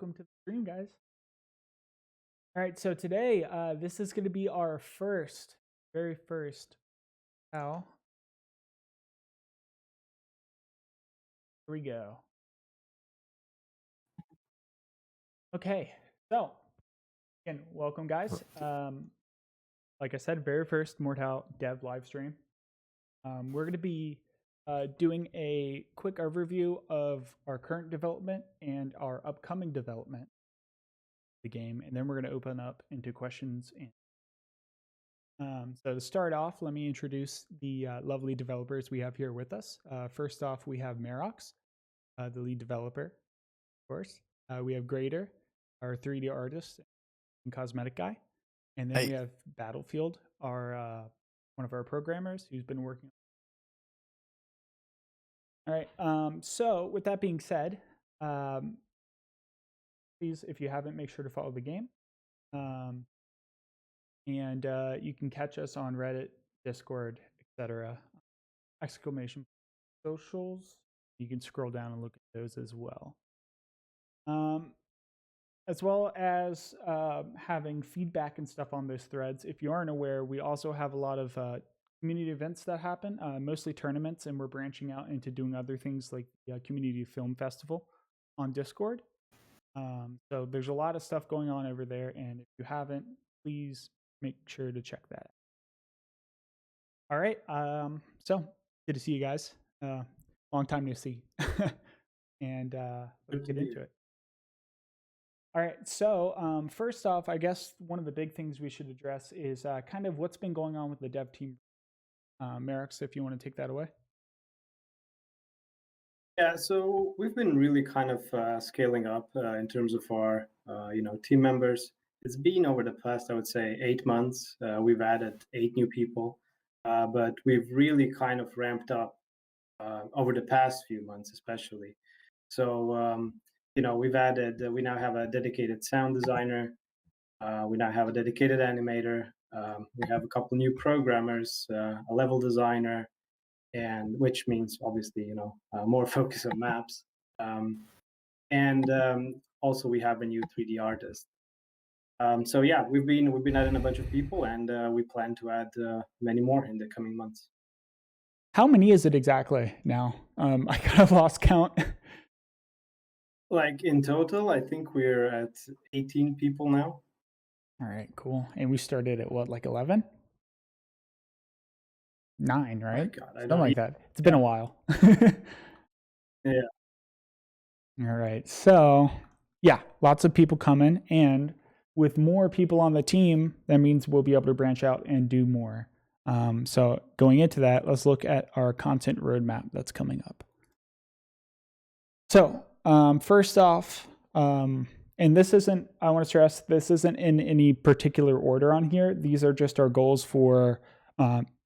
welcome to the stream, guys. All right, so today, this is going to be our very first. Here we go. Okay, so again, welcome, guys. Like I said, very first Mortal Dev live stream. We're going to be doing a quick overview of our current development and our upcoming development of the game, and then we're going to open up into questions. So to start off, let me introduce the lovely developers we have here with us. First off, we have Merox, the lead developer, of course. We have Grader, our 3D artist and cosmetic guy. And then we have Battlefield, our one of our programmers who's been working. All right. So with that being said, please, if you haven't, make sure to follow the game. And you can catch us on Reddit, Discord, etc. Exclamation socials. You can scroll down and look at those as well. As well as having feedback and stuff on those threads. If you aren't aware, we also have a lot of community events that happen, mostly tournaments, and we're branching out into doing other things like the Community Film Festival on Discord. So there's a lot of stuff going on over there, and if you haven't, please make sure to check that out. All right, so good to see you guys. Long time no see. And let's get into it. All right, so first off, I guess one of the big things we should address is kind of what's been going on with the dev team. Merrick, if you want to take that away. Yeah, so we've been really kind of scaling up in terms of our team members. It's been over the past, I would say, 8 months. We've added 8 new people, but we've really kind of ramped up over the past few months, especially. So we've added. We now have a dedicated sound designer. We now have a dedicated animator. We have a couple new programmers, a level designer, and which means obviously more focus on maps. Also we have a new 3D artist. So yeah, we've been adding a bunch of people, and we plan to add many more in the coming months. How many is it exactly now? I kind of lost count. Like in total, I think we're at 18 people now. All right, cool. And we started at what, like 11? 9, right? God, Something like that. It's been a while. Yeah. All right. So yeah, lots of people coming, and with more people on the team, that means we'll be able to branch out and do more. So going into that, let's look at our content roadmap that's coming up. So first off, and this isn't, I want to stress, this isn't in any particular order on here. These are just our goals for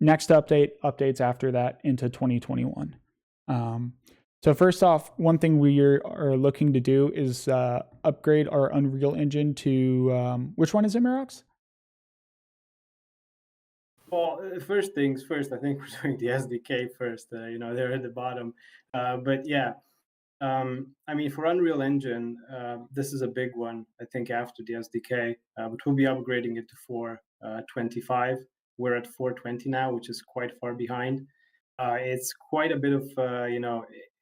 next updates after that into 2021. So first off, one thing we are looking to do is upgrade our Unreal Engine to, which one is it, Merox? Well, first things first, I think we're doing the SDK first, they're at the bottom. But yeah, I mean, for Unreal Engine, this is a big one, I think, after the SDK, but we'll be upgrading it to 4.25. We're at 4.20 now, which is quite far behind. It's quite a bit of,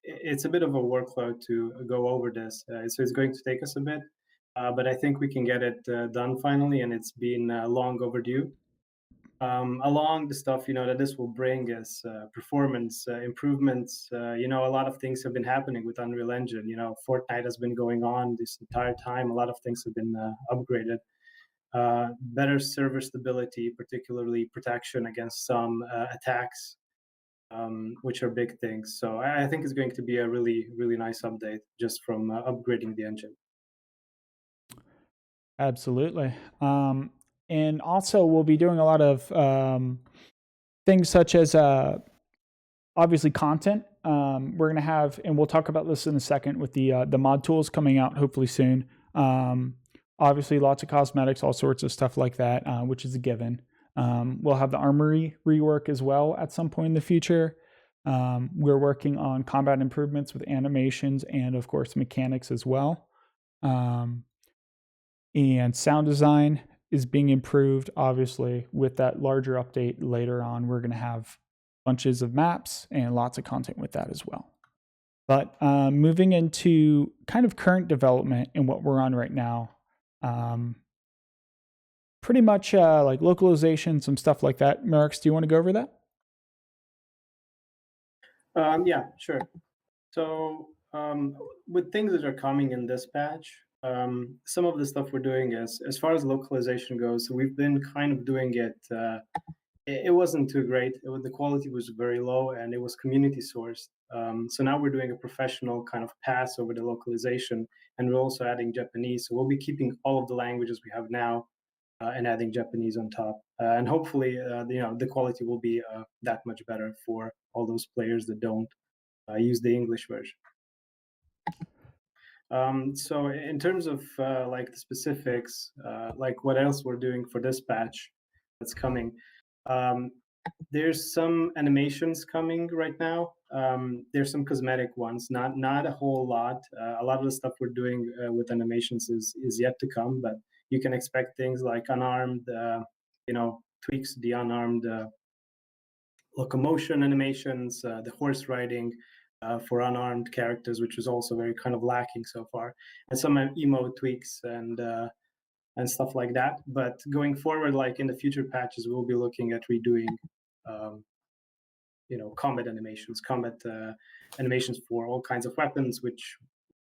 it's a bit of a workload to go over this. So it's going to take us a bit, but I think we can get it done finally, and it's been long overdue. Along the stuff that this will bring is performance improvements. A lot of things have been happening with Unreal Engine. Fortnite has been going on this entire time. A lot of things have been upgraded. Better server stability, particularly protection against some attacks, which are big things. So I think it's going to be a really, really nice update just from upgrading the engine. Absolutely. And also, we'll be doing a lot of things such as obviously content. We're going to have, and we'll talk about this in a second with the mod tools coming out hopefully soon. Obviously, lots of cosmetics, all sorts of stuff like that, which is a given. We'll have the armory rework as well at some point in the future. We're working on combat improvements with animations and, of course, mechanics as well. And sound design is being improved. Obviously, with that larger update later on, we're going to have bunches of maps and lots of content with that as well. But moving into kind of current development and what we're on right now, pretty much like localization, some stuff like that. Merrick, do you want to go over that? Yeah, sure. So with things that are coming in this patch, some of the stuff we're doing is, as far as localization goes, so we've been kind of doing it. It wasn't too great. The quality was very low, and it was community sourced. So now we're doing a professional kind of pass over the localization, and we're also adding Japanese. So we'll be keeping all of the languages we have now and adding Japanese on top. And hopefully, the quality will be that much better for all those players that don't use the English version. So in terms of like the specifics, like what else we're doing for this patch that's coming, there's some animations coming right now. There's some cosmetic ones, not a whole lot. A lot of the stuff we're doing with animations is yet to come, but you can expect things like unarmed, tweaks to the unarmed locomotion animations, the horse riding for unarmed characters, which was also very kind of lacking so far, and some emote tweaks and stuff like that. But going forward, like in the future patches, we'll be looking at redoing, combat animations for all kinds of weapons, which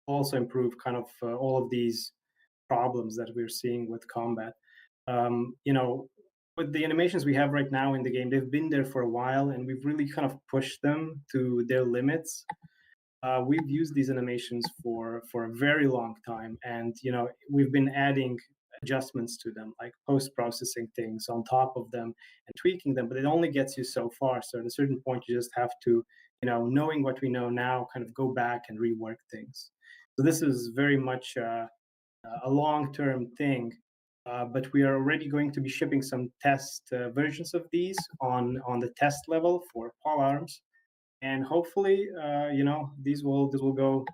also improve kind of all of these problems that we're seeing with combat. With the animations we have right now in the game, they've been there for a while, and we've really kind of pushed them to their limits. We've used these animations for a very long time, and we've been adding adjustments to them, like post-processing things on top of them and tweaking them, but it only gets you so far. So at a certain point, you just have to, knowing what we know now, kind of go back and rework things. So this is very much a long-term thing, but we are already going to be shipping some test versions of these on the test level for Paul Arms, and hopefully, this will go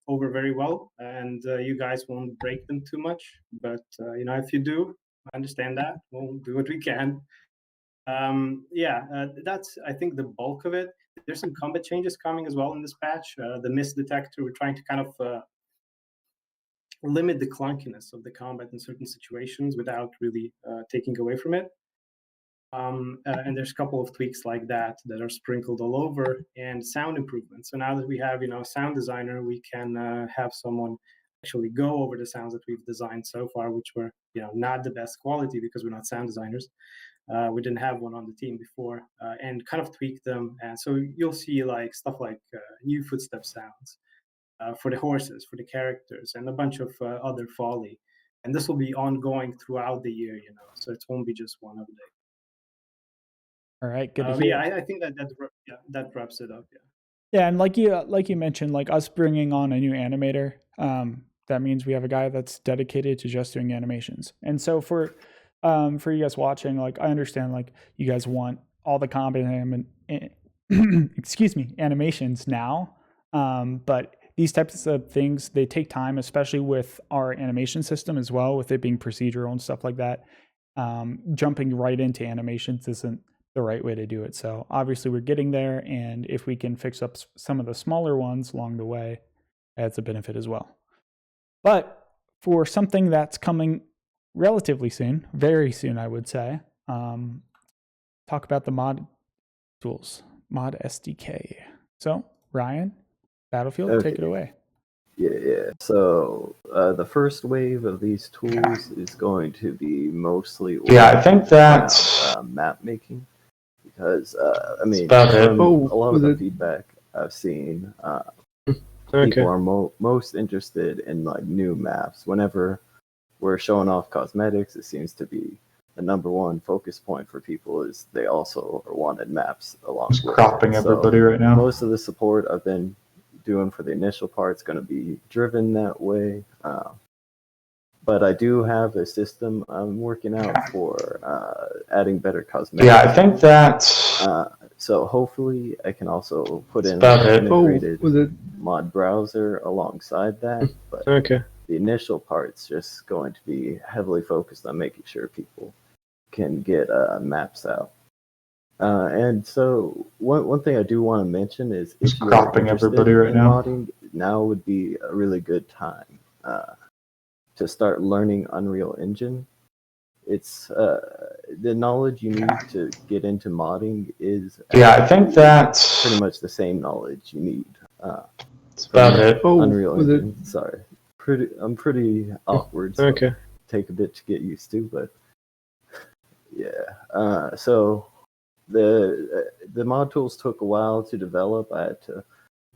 over very well, and you guys won't break them too much. But if you do, I understand that. We'll do what we can. That's, I think, the bulk of it. There's some combat changes coming as well in this patch. The miss detector, we're trying to kind of limit the clunkiness of the combat in certain situations without really taking away from it. And there's a couple of tweaks like that are sprinkled all over, and sound improvements. So now that we have, a sound designer, we can have someone actually go over the sounds that we've designed so far, which were, not the best quality because we're not sound designers. We didn't have one on the team before, and kind of tweak them. And so you'll see like stuff like new footstep sounds for the horses, for the characters, and a bunch of other folly. And this will be ongoing throughout the year, so it won't be just one update. All right, good to hear. I think that wraps it up. Yeah. Yeah, and like you mentioned, like us bringing on a new animator, that means we have a guy that's dedicated to just doing animations. And so for you guys watching, like I understand, like you guys want all the combat animations now, but these types of things, they take time, especially with our animation system as well, with it being procedural and stuff like that. Jumping right into animations isn't the right way to do it. So obviously we're getting there, and if we can fix up some of the smaller ones along the way, that's a benefit as well. But for something that's coming relatively soon, very soon, I would say, talk about the mod tools, mod SDK. So Ryan, Battlefield, take it away. Yeah. So the first wave of these tools is going to be mostly I think that's map making, because I mean, about a lot of the feedback I've seen, people are most interested in like new maps. Whenever we're showing off cosmetics, it seems to be the number one focus point for people, is they also wanted maps along just with cropping it. everybody So right now. most of the support I've been doing for the initial part is going to be driven that way. But I do have a system I'm working out for adding better cosmetics. Yeah, I think that's so hopefully I can also put in about an it. integrated mod browser alongside that. But the initial part's just going to be heavily focused on making sure people can get maps out. And so one thing I do want to mention is if you're cropping everybody right in now. modding, now would be a really good time to start learning Unreal Engine. It's the knowledge you need to get into modding is I think that's pretty much the same knowledge you need. That's about it. Unreal Engine. Sorry, I'm pretty awkward. So Okay. take a bit to get used to, but yeah. So the mod tools took a while to develop. I had to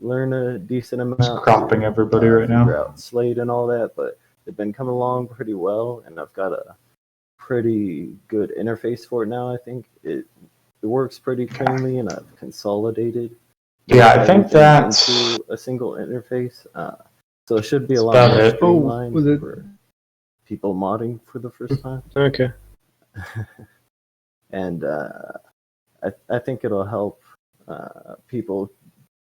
learn a decent amount. Cropping everybody right now. Figure out Slate and all that, but they've been coming along pretty well, and I've got a pretty good interface for it now. I think it works pretty cleanly, and I've consolidated. I think that's into a single interface. So it should be a lot more streamlined for people modding for the first time. Okay. And I think it'll help people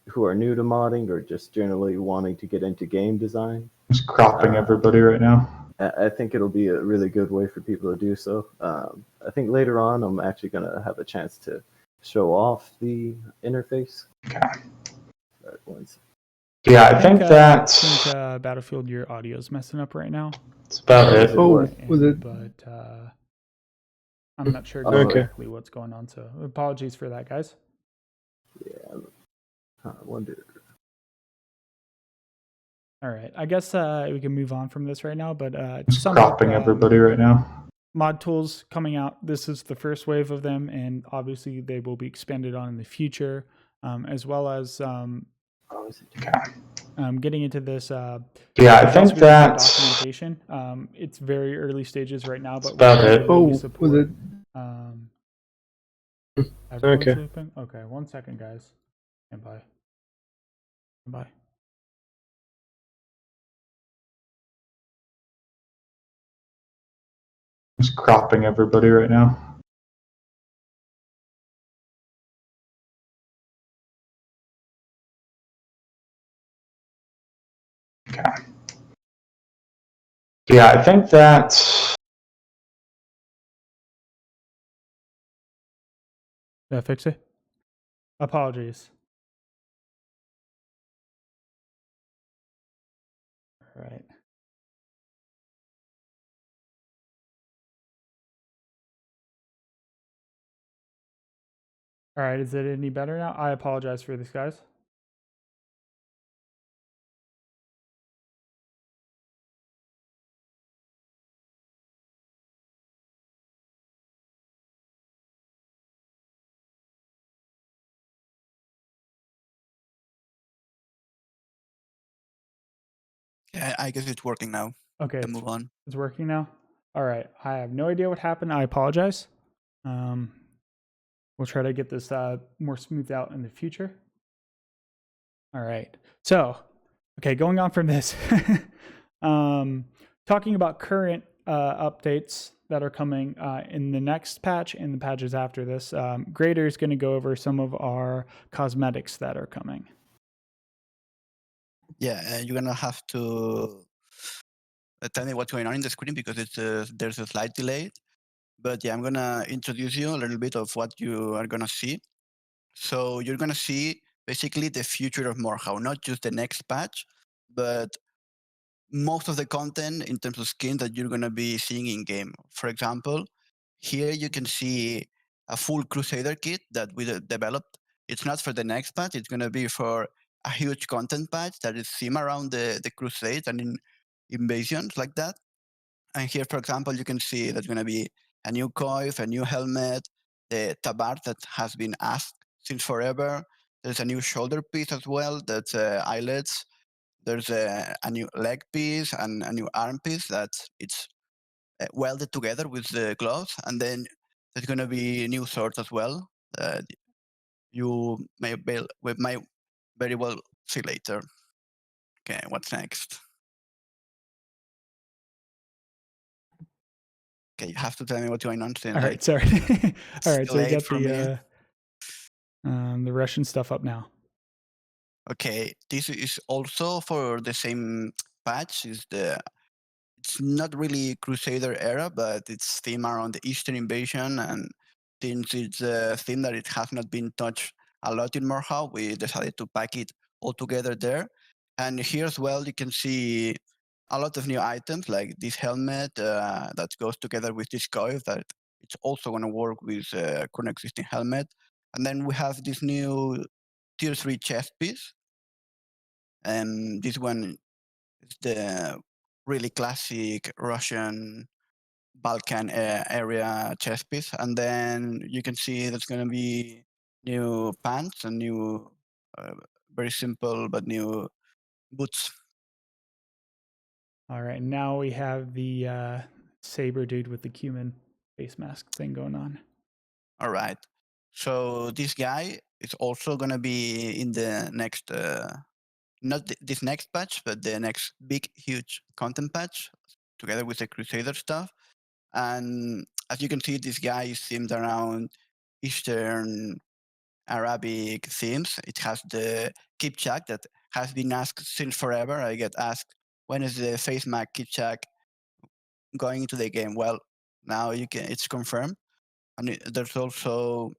who are new to modding or just generally wanting to get into game design. Just cropping everybody right now. I think it'll be a really good way for people to do so. I think later on I'm actually going to have a chance to show off the interface. Okay. I think that's I think Battlefield, your audio's messing up right now. That's about it. But I'm not sure Okay. exactly what's going on, so apologies for that, guys. Yeah, I wonder. All right, I guess we can move on from this right now, but Just cropping everybody right now. Mod tools coming out. This is the first wave of them, and obviously they will be expanded on in the future, as well as getting into this. I think that's documentation. It's very early stages right now, but about it. Support. Okay. Sleeping? Okay, 1 second, guys. Stand by. Stand by. Just cropping everybody right now. Okay. I think that's Did I fix it? Apologies. All right. All right, is it any better now? I apologize for this, guys. Yeah, I guess it's working now. Okay, Can move on. it's working now. All right, I have no idea what happened. I apologize. We'll try to get this more smoothed out in the future. All right, so okay, going on from this, talking about current updates that are coming in the next patch and the patches after this. Grader is going to go over some of our cosmetics that are coming. Yeah, you're gonna have to tell me what's going on in the screen because it's there's a slight delay. But yeah, I'm gonna introduce you a little bit of what you are gonna see. So you're gonna see basically the future of Morehouse, not just the next patch, but most of the content in terms of skins that you're gonna be seeing in game. For example, here you can see a full Crusader kit that we developed. It's not for the next patch, it's gonna be for a huge content patch that is theme around the Crusades and in invasions like that. And here, for example, you can see there's going to be a new coif, a new helmet, the tabard that has been asked since forever. There's a new shoulder piece as well, that's eyelets. There's a new leg piece and a new arm piece that it's welded together with the gloves. And then there's going to be new swords as well. You may very well see later. Okay, what's next? Okay, you have to tell me what's going on. All right, sorry. All right, so we got the Russian stuff up now. Okay, this is also for the same patch. Is the it's not really Crusader era, but it's theme around the Eastern invasion. And since it's a theme that it has not been touched a lot in Morhav, we decided to pack it all together there. And here as well, you can see a lot of new items like this helmet that goes together with this coif that it's also going to work with current existing helmet. And then we have this new tier 3 chest piece. And this one is the really classic Russian Balkan area chest piece. And then you can see there's going to be new pants and new, very simple but new boots. All right, now we have the saber dude with the cumin face mask thing going on. All right. So this guy is also going to be in the next, not this next patch, but the next big, huge content patch together with the Crusader stuff. And as you can see, this guy is themed around Eastern Arabic themes. It has the Kipchak that has been asked since forever. I get asked, when is the face mask Kipchak going into the game? Well, now it's confirmed. And there's also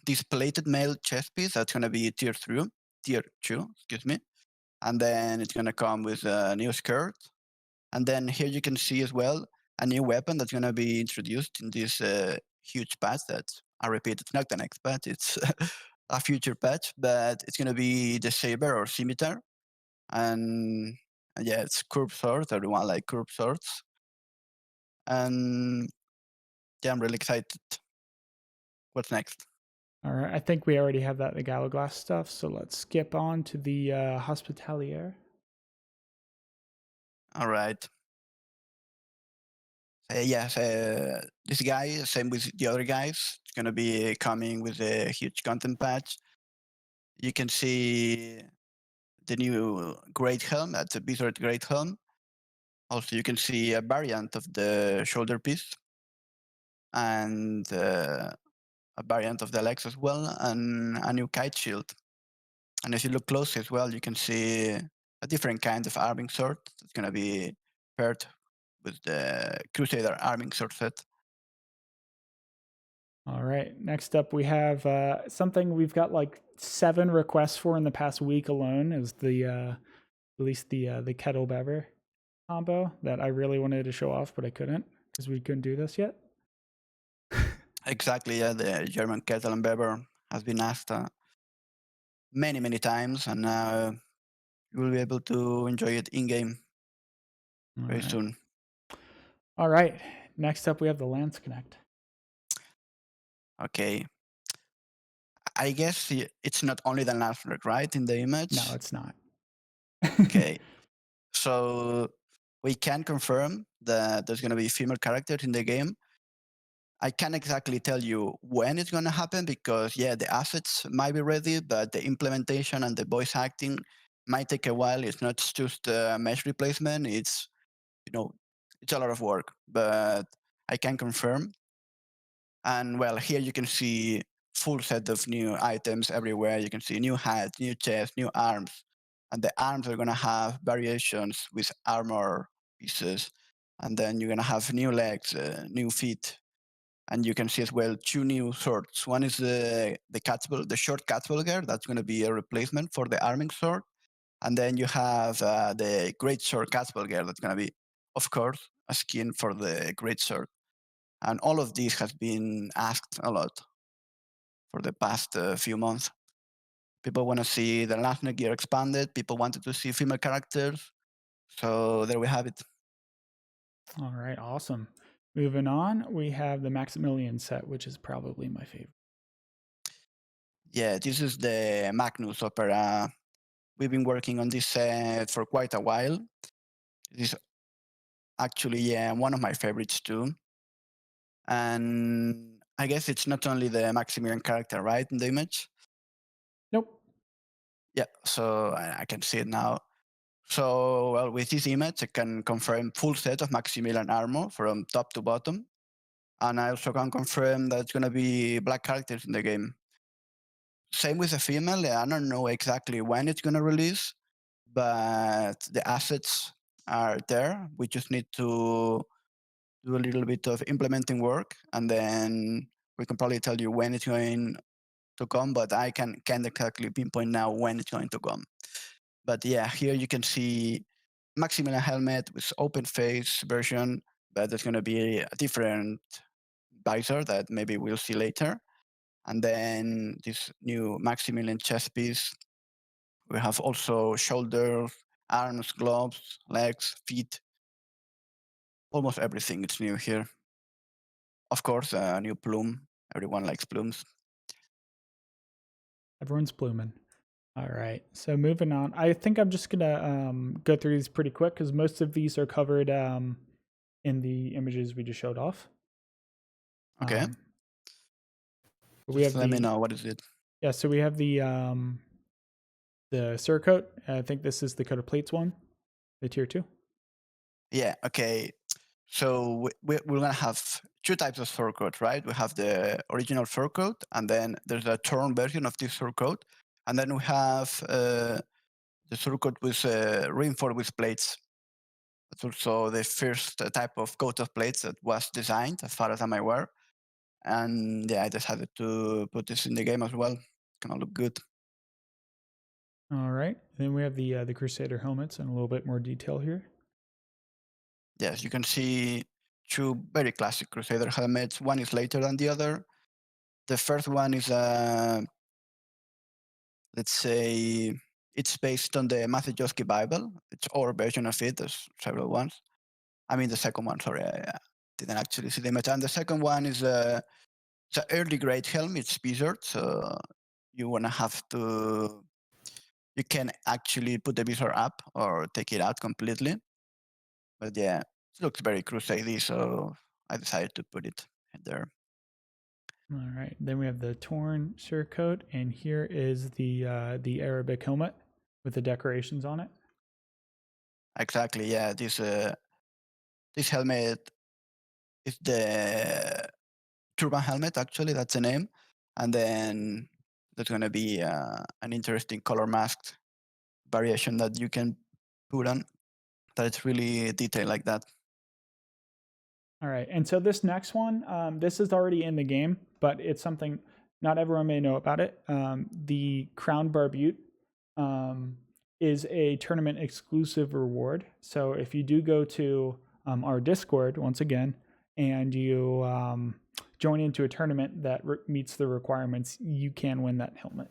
this plated mail chest piece that's going to be tier 2, excuse me. And then it's going to come with a new skirt. And then here you can see as well a new weapon that's going to be introduced in this huge patch. That, I repeat, it's not the next patch, it's a future patch, but it's going to be the saber or scimitar. And yeah, it's curved swords. Everyone like curved swords. And yeah, I'm really excited. What's next? All right, I think we already have that, the Galaglass stuff, so let's skip on to the Hospitalier. All right. Yes, this guy, same with the other guys, it's going to be coming with a huge content patch. You can see the new Great Helm, that's a Blizzard Great Helm. Also, you can see a variant of the shoulder piece and a variant of the legs as well, and a new kite shield. And if you look closely as well, you can see a different kind of arming sword that's going to be paired with the Crusader arming sword set. All right, next up we have something we've got like 7 requests for in the past week alone. Is the released the kettle bever combo that I really wanted to show off, but I couldn't because we couldn't do this yet. Exactly, yeah. The German kettle and bever has been asked many, many times, and now you will be able to enjoy it in game very soon. All right, next up we have the Lance Connect. Okay. I guess it's not only the Lance Connect, right, in the image? No, it's not. Okay. So we can confirm that there's going to be female characters in the game. I can't exactly tell you when it's going to happen because, yeah, the assets might be ready, but the implementation and the voice acting might take a while. It's not just a mesh replacement. It's, it's a lot of work, but I can confirm. And well, here you can see full set of new items everywhere. You can see new hats, new chests, new arms. And the arms are going to have variations with armor pieces. And then you're going to have new legs, new feet. And you can see as well 2 new swords. One is the short Catsburger. That's going to be a replacement for the arming sword. And then you have the great sword Catsburger. That's going to be, of course, a skin for the great sword. And all of this has been asked a lot for the past few months. People want to see the Lafner gear expanded. People wanted to see female characters. So there we have it. All right, awesome. Moving on, we have the Maximilian set, which is probably my favorite. Yeah, this is the Magnus Opera. We've been working on this set for quite a while. This is actually one of my favorites too. And I guess it's not only the Maximilian character, right, in the image? Nope. Yeah, so I can see it now. So, well, with this image, I can confirm full set of Maximilian armor from top to bottom. And I also can confirm that it's going to be black characters in the game. Same with the female. I don't know exactly when it's going to release, but the assets are there. We just need to do a little bit of implementing work, and then we can probably tell you when it's going to come, but I can't exactly pinpoint now when it's going to come. But yeah, here you can see Maximilian helmet with open face version, but there's going to be a different visor that maybe we'll see later. And then this new Maximilian chest piece. We have also shoulders, arms, gloves, legs, feet. Almost everything is new here. Of course, a new plume. Everyone likes plumes. Everyone's blooming. All right, so moving on. I think I'm just gonna go through these pretty quick because most of these are covered in the images we just showed off. Okay. We have let me know what is it. Yeah, so we have the surcoat. I think this is the coat of plates one, the tier 2. Yeah. Okay. So we're gonna have two types of surcoat, right? We have the original surcoat, and then there's a torn version of this surcoat, and then we have the surcoat with reinforced with plates. That's also the first type of coat of plates that was designed, as far as I'm aware. And yeah, I decided to put this in the game as well. It's gonna look good. All right. Then we have the Crusader helmets in a little bit more detail here. Yes, you can see two very classic Crusader helmets. One is later than the other. The first one is let's say it's based on the Mathejowski Bible. It's our version of it. There's several ones. I mean, the second one, sorry, I didn't actually see the image. And the second one is it's an early grade helmet. It's visor, so you wanna have to. You can actually put the visor up or take it out completely. But yeah, it looks very Crusade-y, so I decided to put it there. All right. Then we have the torn surcoat, and here is the Arabic helmet with the decorations on it. Exactly. Yeah. This helmet is the turban helmet. Actually, that's the name. And then there's gonna be an interesting color mask variation that you can put on. That's really detailed like that. All right. And so this next one, this is already in the game, but it's something not everyone may know about it. The Crown Barbute is a tournament exclusive reward. So if you do go to our Discord once again and you join into a tournament that meets the requirements, you can win that helmet.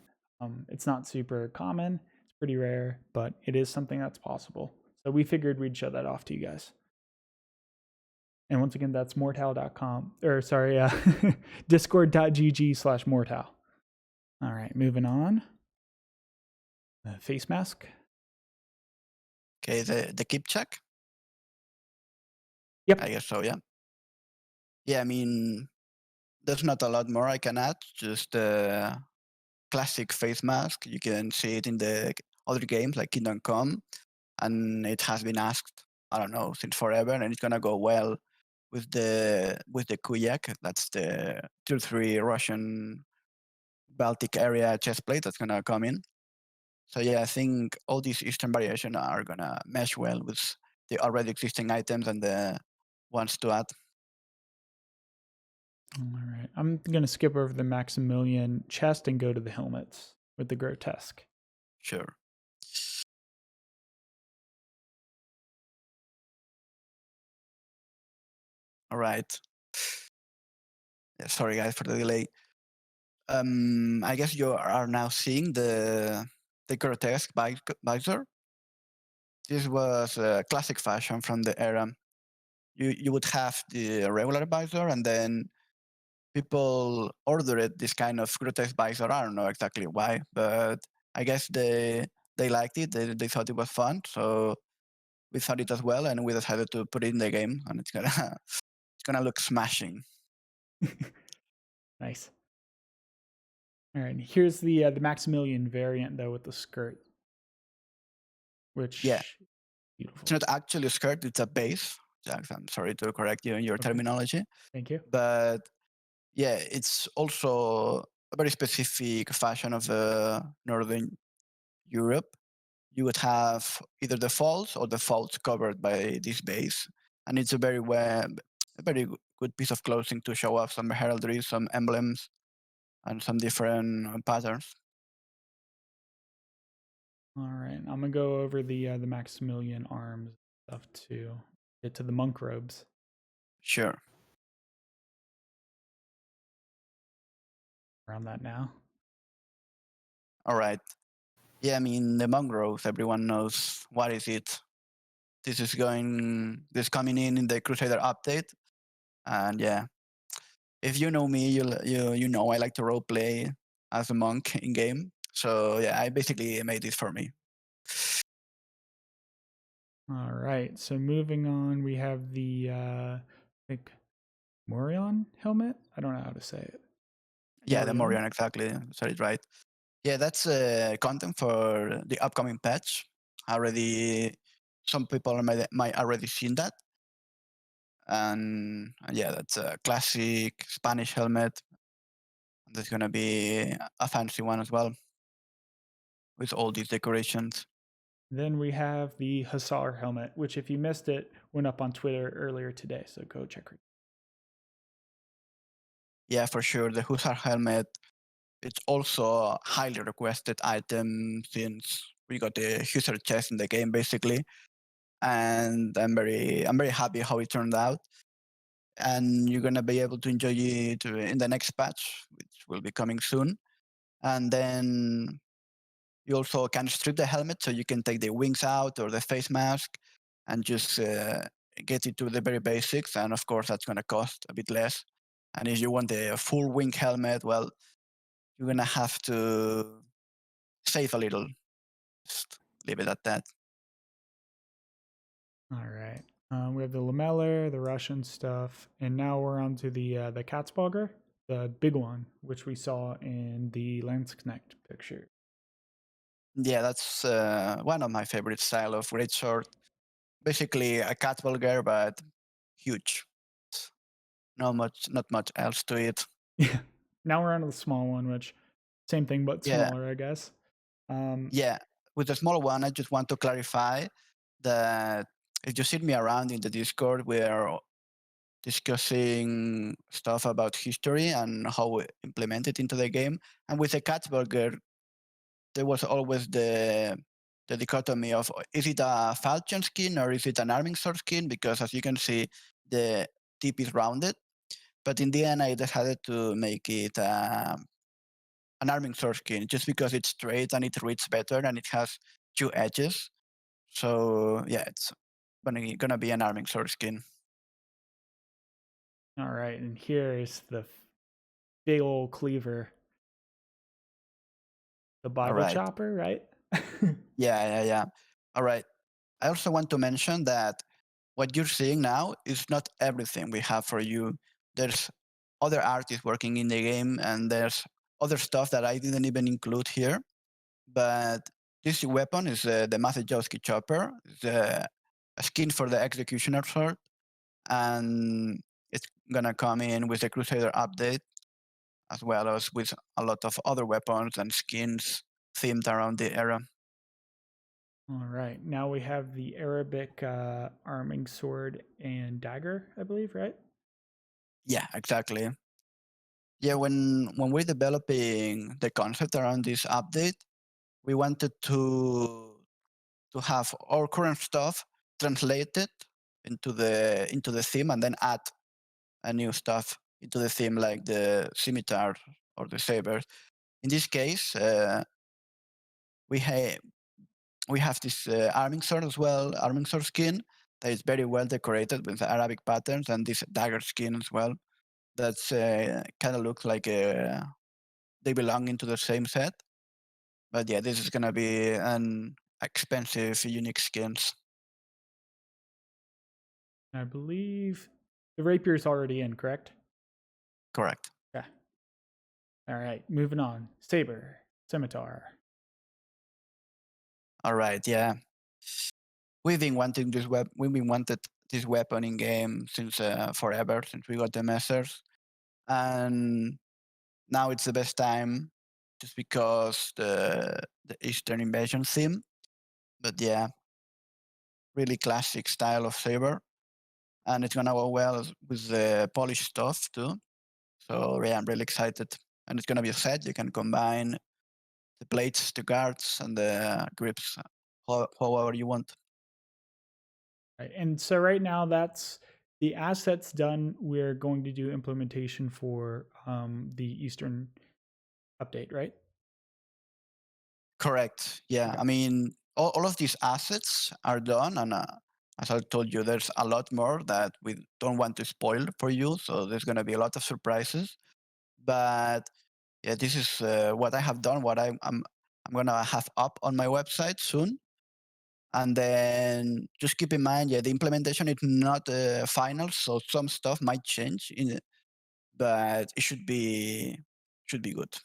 It's not super common, it's pretty rare, but it is something that's possible. So we figured we'd show that off to you guys. And once again, that's mortal.com, or sorry, discord.gg/mortal. All right, moving on. Face mask. Okay, the keep check. Yep. I guess so. Yeah. Yeah. I mean, there's not a lot more I can add. Just a classic face mask. You can see it in the other games like Kingdom Come, and it has been asked, I don't know, since forever, and it's gonna go well with the Kuyak. That's the tier 3 Russian Baltic area chest plate that's gonna come in. So yeah, I think all these Eastern variations are gonna mesh well with the already existing items and the ones to add. All right, I'm gonna skip over the Maximilian chest and go to the helmets with the grotesque. Sure. All right. Yeah, sorry guys for the delay. I guess you are now seeing the grotesque visor. This was a classic fashion from the era. You would have the regular visor, and then people ordered this kind of grotesque visor. I don't know exactly why, but I guess they liked it. They thought it was fun, so we thought it as well, and we decided to put it in the game, and it's gonna look smashing. Nice. All right, here's the Maximilian variant though with the skirt, which beautiful. It's not actually a skirt; it's a base. Jax, I'm sorry to correct you in your terminology. Thank you. But yeah, it's also a very specific fashion of Northern Europe. you would have either the faults or the faults covered by this base. And it's a very good piece of clothing to show off some heraldry, some emblems, and some different patterns. All right, I'm gonna go over the Maximilian arms stuff too. Get to the monk robes. Sure. Around that now. All right. Yeah, I mean the mongrels. Everyone knows what is it. This coming in the Crusader update, and yeah, if you know me, you know I like to role play as a monk in game. So yeah, I basically made this for me. All right, so moving on, we have the I think Morion helmet. I don't know how to say it. Yeah, the Morion? Morion, exactly. Said it right. Yeah, that's content for the upcoming patch. Already, some people might already seen that. And yeah, that's a classic Spanish helmet. There's gonna be a fancy one as well with all these decorations. Then we have the Hussar helmet, which if you missed it, went up on Twitter earlier today. So go check it. Yeah, for sure. The Hussar helmet, it's also a highly requested item since we got the Hussar chest in the game basically. And I'm very happy how it turned out. And you're gonna be able to enjoy it in the next patch, which will be coming soon. And then you also can strip the helmet, so you can take the wings out or the face mask, and just get it to the very basics. And of course, that's gonna cost a bit less. And if you want the full wing helmet, well, you're gonna have to save a little. Just leave it at that. All right. We have the lameller, the Russian stuff, and now we're on to the Katzbalger, the big one, which we saw in the Landsknecht picture. Yeah, that's one of my favorite style of greatsword. Basically a Catbalger, but huge. Not much else to it. Yeah. Now we're on to the small one, which same thing but Yeah. smaller, I guess. Yeah, with the small one, I just want to clarify that if you see me around in the Discord, we are discussing stuff about history and how we implement it into the game. And with the Katzberger, there was always the dichotomy of is it a falchion skin or is it an arming sword skin? Because as you can see, the tip is rounded. But in the end, I decided to make it an arming sword skin just because it's straight and it reads better and it has two edges. So yeah, it's gonna be an arming sword skin. All right, and here is the big old cleaver, the Bible right. chopper, right? Yeah. All right. I also want to mention that what you're seeing now is not everything we have for you. There's other artists working in the game, and there's other stuff that I didn't even include here. But this weapon is the Masejowski chopper. It's a skin for the executioner sword, and it's gonna come in with the Crusader update, as well as with a lot of other weapons and skins themed around the era. All right, now we have the Arabic arming sword and dagger, I believe, right? Yeah, exactly. Yeah, when we're developing the concept around this update, we wanted to have our current stuff translated into the theme and then add a new stuff into the theme, like the scimitar or the sabers. In this case, we have this arming sword as well, arming sword skin that is very well decorated with Arabic patterns, and this dagger skin as well. That's kind of looks like they belong into the same set. But yeah, this is gonna be an expensive, unique skins. I believe the rapier is already in, correct? Correct. Yeah. All right, moving on. Saber, scimitar. All right, yeah. We've been wanting this weapon in game since forever, since we got the messers, and now it's the best time, just because the Eastern invasion theme. But yeah, really classic style of saber, and it's gonna go well with the polished stuff too. So yeah, I'm really excited, and it's gonna be a set. You can combine the plates, the guards, and the grips, however you want. Right. And so right now that's the assets done. We're going to do implementation for the Eastern update, right? Correct. Yeah. Okay. I mean, all of these assets are done. And as I told you, there's a lot more that we don't want to spoil for you. So there's going to be a lot of surprises. But yeah, this is what I have done, what I'm going to have up on my website soon. And then just keep in mind, yeah, the implementation is not final. So some stuff might change in it, but it should be good.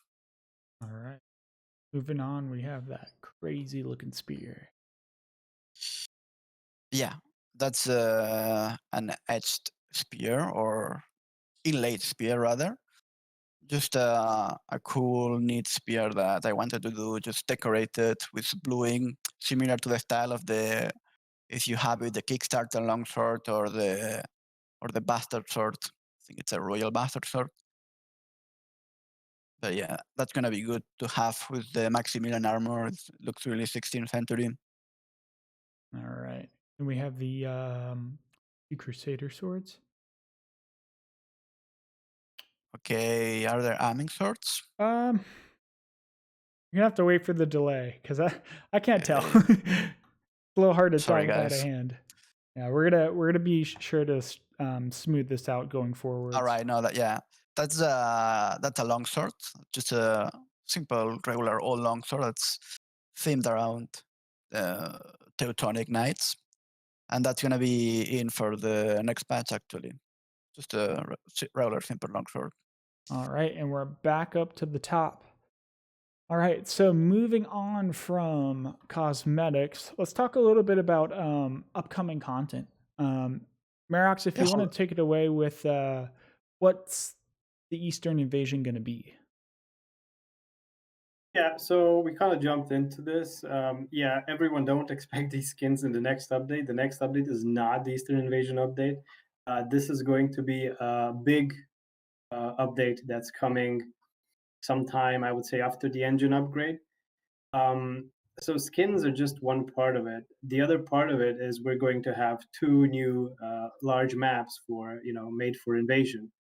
All right. Moving on, we have that crazy looking spear. Yeah, that's an etched spear or inlaid spear rather. Just a cool, neat spear that I wanted to do, just decorated with bluing, similar to the style of the if you have it the Kickstarter longsword or the bastard sword. I think it's a royal bastard sword. But yeah, that's gonna be good to have with the Maximilian armor. It looks really 16th century. All right. And we have the two Crusader swords. Okay, are there aiming swords? You're gonna have to wait for the delay because I can't tell. Okay. It's a little hard to tell Sorry, without a guys. hand. Yeah, we're gonna be sure to smooth this out going forward. All right, no, that's a long sword, just a simple, regular old long sword that's themed around Teutonic knights, and that's gonna be in for the next patch actually. Just a regular, simple long sword. All right, and we're back up to the top. All right, so moving on from cosmetics, let's talk a little bit about upcoming content. Marox, if Yeah, you want to take it away with what's the Eastern invasion going to be? Yeah, so we kind of jumped into this. Yeah, everyone don't expect these skins in the next update. The next update is not the Eastern Invasion update. This is going to be a big update that's coming sometime, I would say, after the engine upgrade. So skins are just one part of it. The other part of it is we're going to have two new large maps for, made for invasion.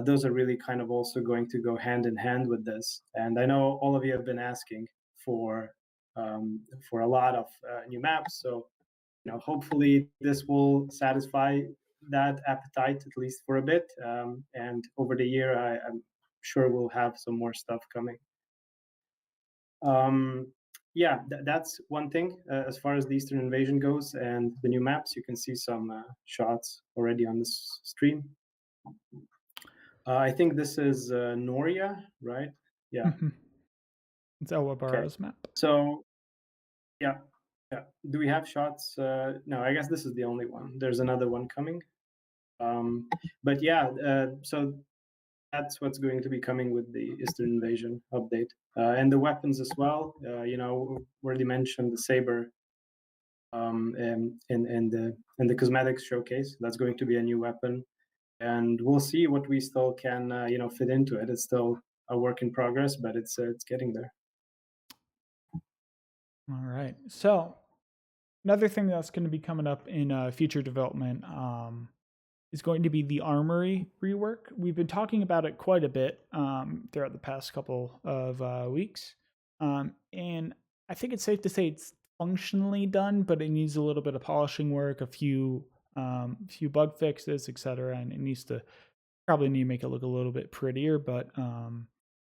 Those are really kind of also going to go hand in hand with this. And I know all of you have been asking for a lot of new maps. So hopefully this will satisfy that appetite at least for a bit. And over the year, I'm sure we'll have some more stuff coming. Yeah, that's one thing as far as the Eastern Invasion goes, and the new maps. You can see some shots already on this stream. I think this is Noria, right? Yeah. It's Elwabara's map. So, yeah. Do we have shots? No, I guess this is the only one. There's another one coming. But yeah, so that's what's going to be coming with the Eastern Invasion update, and the weapons as well. Already mentioned the saber in the cosmetics showcase. That's going to be a new weapon, and we'll see what we still can fit into it. It's still a work in progress, but it's getting there. All right. So another thing that's going to be coming up in future development is going to be the armory rework. We've been talking about it quite a bit throughout the past couple of weeks, and I think it's safe to say it's functionally done, but it needs a little bit of polishing work, a few bug fixes, etc., and it needs to probably need to make it look a little bit prettier. But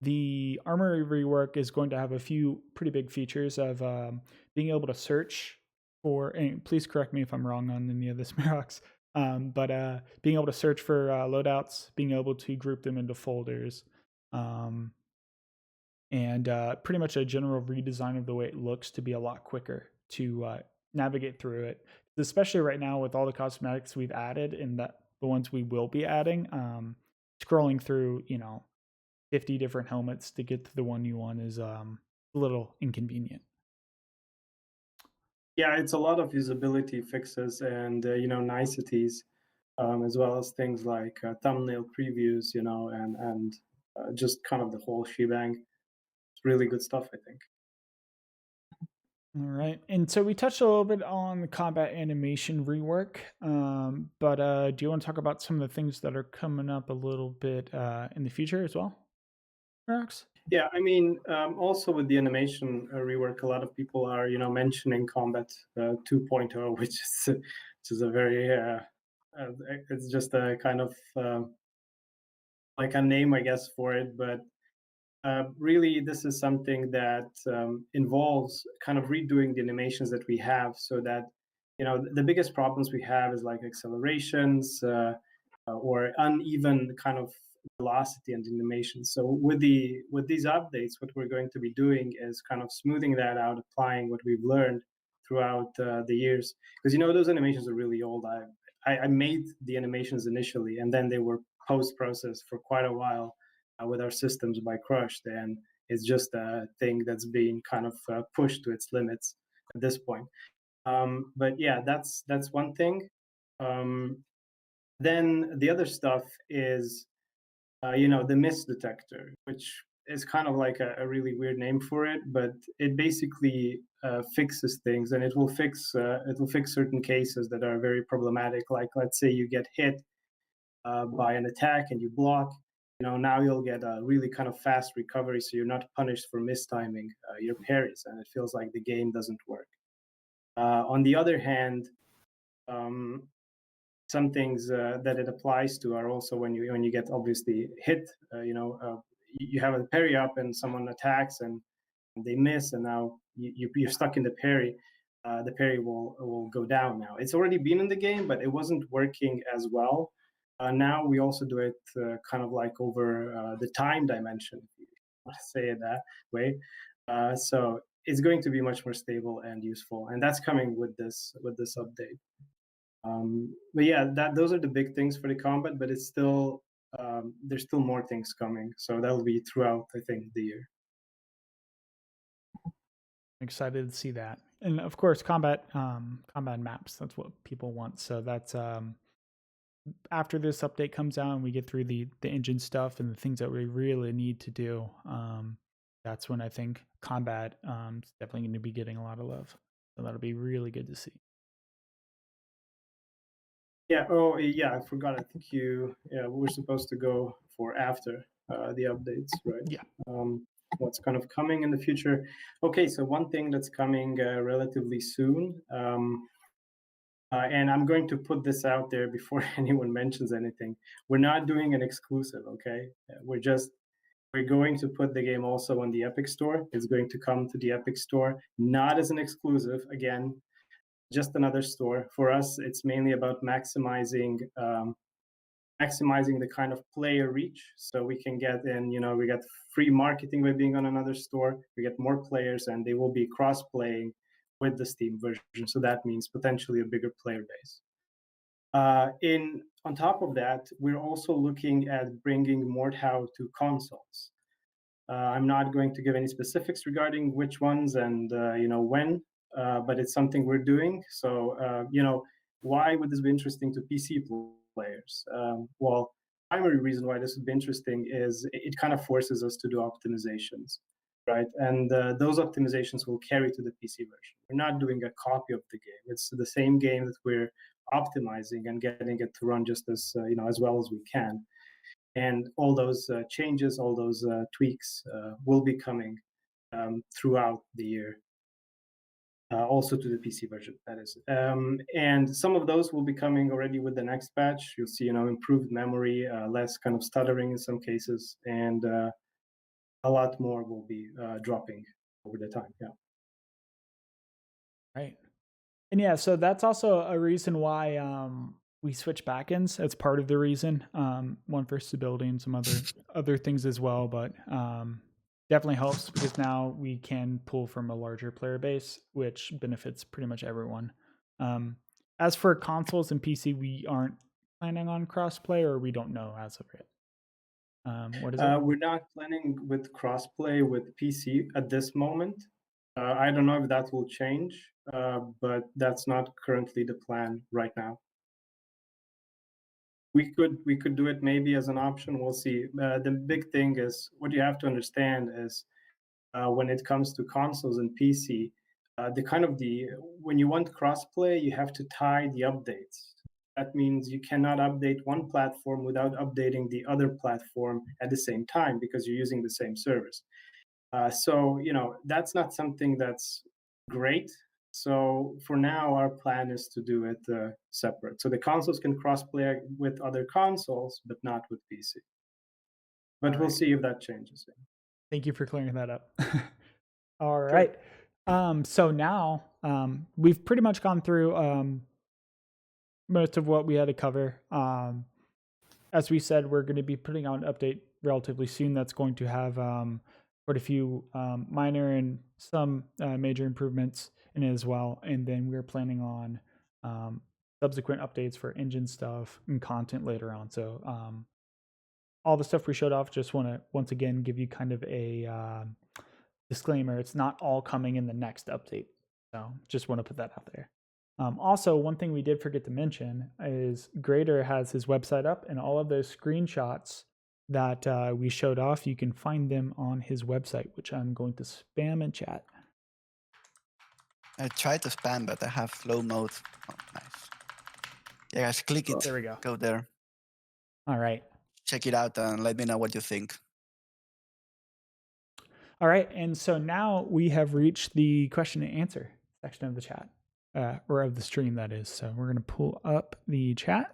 the armory rework is going to have a few pretty big features of being able to search for, and please correct me if I'm wrong on any of this, Marox, but being able to search for loadouts, being able to group them into folders, and pretty much a general redesign of the way it looks to be a lot quicker to navigate through it. Especially right now with all the cosmetics we've added and the ones we will be adding, scrolling through 50 different helmets to get to the one you want is a little inconvenient. Yeah, it's a lot of usability fixes and niceties, as well as things like thumbnail previews, and just kind of the whole shebang. It's really good stuff, I think. All right. And so we touched a little bit on the combat animation rework, but do you want to talk about some of the things that are coming up a little bit in the future as well, Rox? Yeah, I mean, also with the animation rework, a lot of people are, mentioning Combat 2.0, which is a very, it's just a kind of like a name, I guess, for it. But really, this is something that involves kind of redoing the animations that we have, so that the biggest problems we have is like accelerations or uneven kind of velocity and animation. So with these updates, what we're going to be doing is kind of smoothing that out, applying what we've learned throughout the years. Because those animations are really old. I made the animations initially, and then they were post processed for quite a while with our systems by Crushed, and it's just a thing that's being kind of pushed to its limits at this point. But yeah, that's one thing. Um, then the other stuff is, the miss detector, which is kind of like a really weird name for it, but it basically fixes things, and it will fix certain cases that are very problematic. Like, let's say you get hit by an attack and you block. Now you'll get a really kind of fast recovery, so you're not punished for mistiming your parries, and it feels like the game doesn't work. On the other hand, um, some things that it applies to are also when you get obviously hit. You have a parry up and someone attacks and they miss, and now you're stuck in the parry. The parry will go down. Now it's already been in the game, but it wasn't working as well. Now we also do it kind of like over the time dimension, if you want to say it that way. So it's going to be much more stable and useful, and that's coming with this update. But yeah, those are the big things for the combat, but it's still there's still more things coming, so that'll be throughout, I think, the year. Excited to see that, and of course, combat maps. That's what people want. So that's after this update comes out and we get through the engine stuff and the things that we really need to do. That's when I think combat is definitely going to be getting a lot of love. So that'll be really good to see. Yeah. Oh, yeah. I forgot. I think we're supposed to go for after the updates, right? Yeah. What's kind of coming in the future? Okay, so one thing that's coming relatively soon, and I'm going to put this out there before anyone mentions anything. We're not doing an exclusive, okay? We're going to put the game also on the Epic Store. It's going to come to the Epic Store, not as an exclusive. Again, just another store. For us, it's mainly about maximizing the kind of player reach, so we can get in. We get free marketing by being on another store. We get more players, and they will be cross-playing with the Steam version. So that means potentially a bigger player base. On top of that, we're also looking at bringing Mordhau to consoles. I'm not going to give any specifics regarding which ones and when, but it's something we're doing. So why would this be interesting to PC players? Well, primary reason why this would be interesting is it kind of forces us to do optimizations, right? And those optimizations will carry to the PC version. We're not doing a copy of the game. It's the same game that we're optimizing and getting it to run just as as well as we can. And all those changes, all those tweaks will be coming throughout the year, also to the PC version, that is. And some of those will be coming already with the next patch. You'll see, improved memory, less kind of stuttering in some cases, and a lot more will be dropping over the time. Yeah. Right. And yeah, so that's also a reason why we switch backends. That's part of the reason. One for stability and some other things as well, but definitely helps because now we can pull from a larger player base, which benefits pretty much everyone. As for consoles and PC, we aren't planning on crossplay, or we don't know as of yet. What is it? We're not planning with crossplay with PC at this moment. I don't know if that will change, but that's not currently the plan right now. We could do it maybe as an option. We'll see. The big thing is what you have to understand is when it comes to consoles and PC, the when you want crossplay, you have to tie the updates. That means you cannot update one platform without updating the other platform at the same time because you're using the same service. So that's not something that's great. So for now, our plan is to do it separate. So the consoles can crossplay with other consoles, but not with PC. But we'll see if that changes. Thank you for clearing that up. All right. So now we've pretty much gone through most of what we had to cover. As we said, we're going to be putting out an update relatively soon that's going to have quite a few minor and some major improvements in it as well. And then we're planning on subsequent updates for engine stuff and content later on. So all the stuff we showed off, just want to once again give you kind of a disclaimer. It's not all coming in the next update. So just want to put that out there. Also, one thing we did forget to mention is Grader has his website up, and all of those screenshots that we showed off, you can find them on his website, which I'm going to spam in chat. I tried to spam, but I have slow mode. Oh, nice. Yeah, guys, click it. There we go. Go there. All right. Check it out and let me know what you think. All right. And so now we have reached the question and answer section of the chat, or of the stream, that is. So we're going to pull up the chat.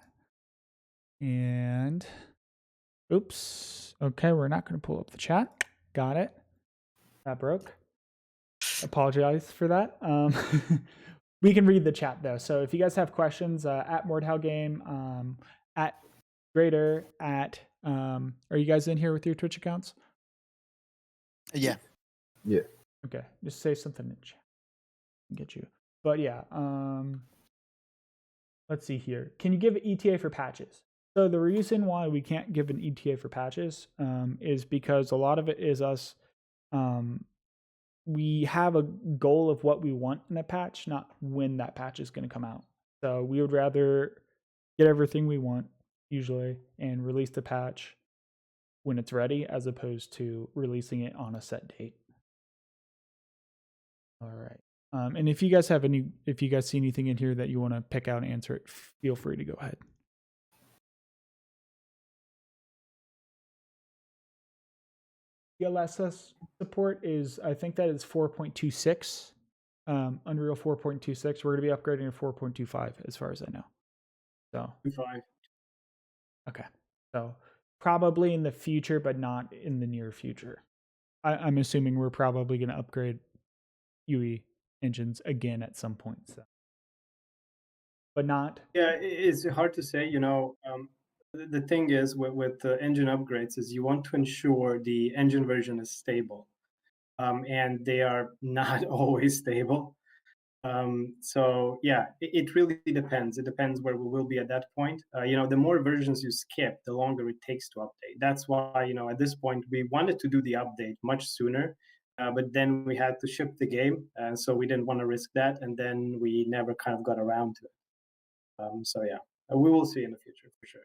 And oops. Okay, we're not going to pull up the chat. Got it. That broke. Apologize for that. We can read the chat though. So if you guys have questions, at Mordhau Game, at Grader, at are you guys in here with your Twitch accounts? Yeah. Yeah. Okay, just say something in chat. Get you. But yeah, let's see here. Can you give an ETA for patches? So the reason why we can't give an ETA for patches is because a lot of it is us. We have a goal of what we want in a patch, not when that patch is going to come out. So we would rather get everything we want usually and release the patch when it's ready, as opposed to releasing it on a set date. All right. And if you guys see anything in here that you want to pick out and answer it, feel free to go ahead. DLSS support is, I think that is 4.26, Unreal 4.26. We're going to be upgrading to 4.25 as far as I know. So 2.5. Okay. So probably in the future, but not in the near future. I'm assuming we're probably going to upgrade UE engines again at some point. So, but not. Yeah, it's hard to say. The thing is with engine upgrades is you want to ensure the engine version is stable, and they are not always stable. So yeah, it really depends. It depends where we will be at that point. The more versions you skip, the longer it takes to update. That's why, at this point, we wanted to do the update much sooner, but then we had to ship the game, so we didn't want to risk that, and then we never kind of got around to it. So yeah, we will see in the future for sure.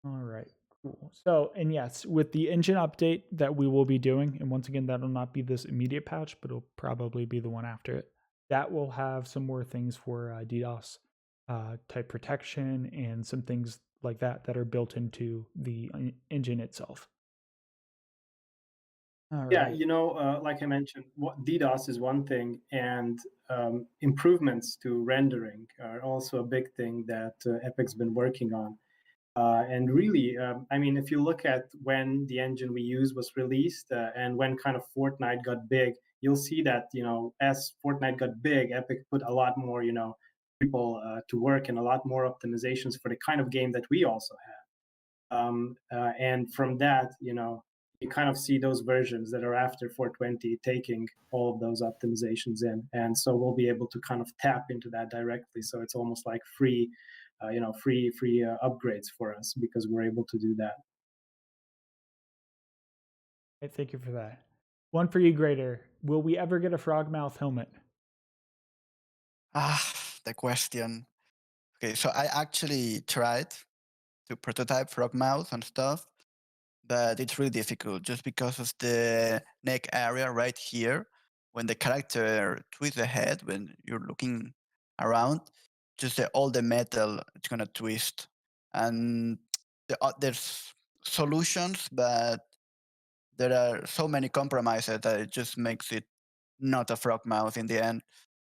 All right, cool. So, and yes, with the engine update that we will be doing, and once again, that'll not be this immediate patch, but it'll probably be the one after it. That will have some more things for DDoS type protection and some things like that are built into the engine itself. All Yeah, right. like I mentioned, DDoS is one thing, and improvements to rendering are also a big thing that Epic's been working on. And really, I mean, if you look at when the engine we use was released and when kind of Fortnite got big, you'll see that, as Fortnite got big, Epic put a lot more, people to work and a lot more optimizations for the kind of game that we also have. And from that, you kind of see those versions that are after 420 taking all of those optimizations in. And so we'll be able to kind of tap into that directly. So it's almost like free upgrades for us because we're able to do that. Thank you for that. One for you, Grader. Will we ever get a frogmouth helmet? The question. Okay, so I actually tried to prototype frogmouth and stuff, but it's really difficult just because of the neck area right here. When the character twists the head, when you're looking around, just all the metal, it's gonna twist. And there's solutions, but there are so many compromises that it just makes it not a frogmouth in the end.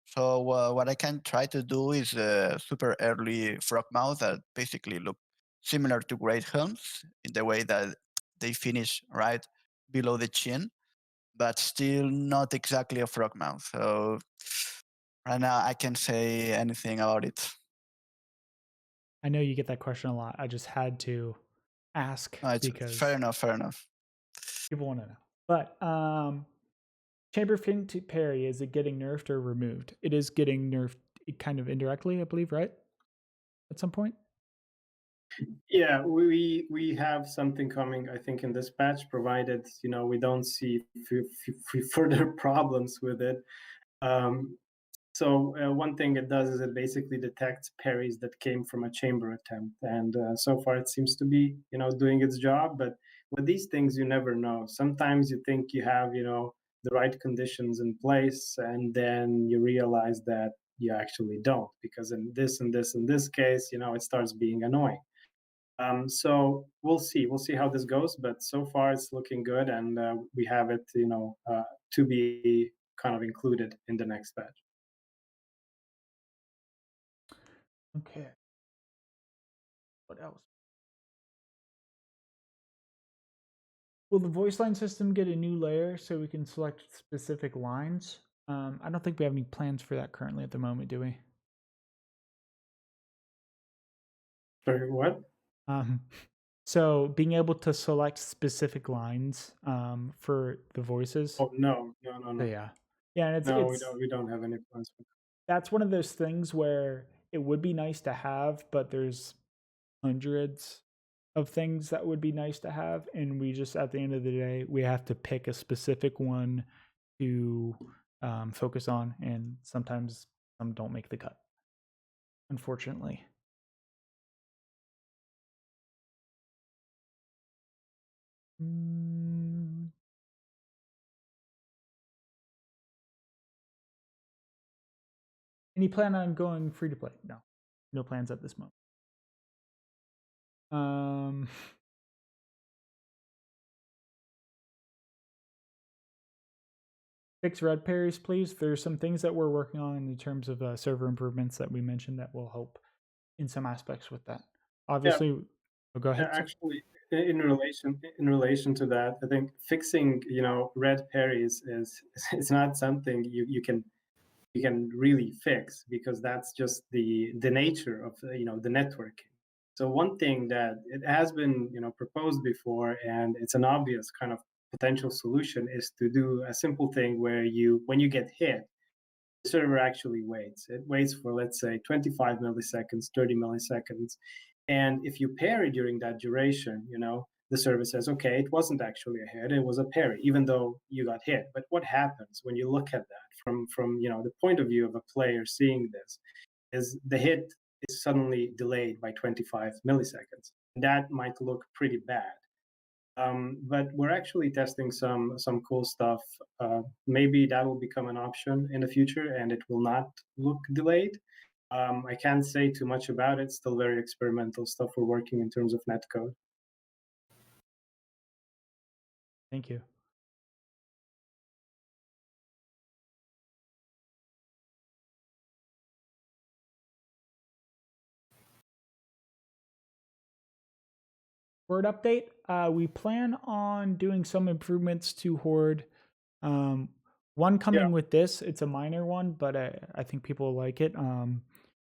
So what I can try to do is a super early frogmouth that basically look similar to great helms in the way that they finish right below the chin, but still not exactly a frogmouth. So right now I can't say anything about it. I know you get that question a lot. I just had to ask No, it's because fair enough. Fair enough. people want to know. But Chamber Fin to parry, is it getting nerfed or removed? It is getting nerfed kind of indirectly, I believe, right? At some point? Yeah, we have something coming, I think, in this patch, provided we don't see further problems with it. So one thing it does is it basically detects parries that came from a chamber attempt, and so far it seems to be doing its job. But with these things, you never know. Sometimes you think you have the right conditions in place, and then you realize that you actually don't, because in this and this and this case, it starts being annoying. So we'll see. We'll see how this goes, but so far it's looking good, and we have it, to be kind of included in the next patch. Okay. What else? Will the voice line system get a new layer so we can select specific lines? I don't think we have any plans for that currently at the moment, do we? Sorry, what? So being able to select specific lines for the voices. Oh no. Yeah, and No, it's we don't have any plans for that. That's one of those things where it would be nice to have, but there's hundreds of things that would be nice to have, and we just at the end of the day we have to pick a specific one to focus on, and sometimes some don't make the cut, unfortunately. Any plan on going free to play? No plans at this moment. Fix red parries, please. There's some things that we're working on in terms of server improvements that we mentioned that will help in some aspects with that. Obviously, go ahead. Actually, in relation to that, I think fixing red parries is it's not something you can really fix, because that's just the nature of the networking. So one thing that it has been proposed before, and it's an obvious kind of potential solution, is to do a simple thing where when you get hit, the server actually waits. It waits for, let's say, 25 milliseconds, 30 milliseconds. And if you parry during that duration, the server says, okay, it wasn't actually a hit, it was a parry, even though you got hit. But what happens when you look at that from the point of view of a player seeing this is the hit is suddenly delayed by 25 milliseconds. That might look pretty bad. But we're actually testing some cool stuff. Maybe that will become an option in the future, and it will not look delayed. I can't say too much about it. Still very experimental stuff we're working in terms of netcode. Thank you. Horde update. We plan on doing some improvements to Horde. One coming with this, it's a minor one, but I think people like it.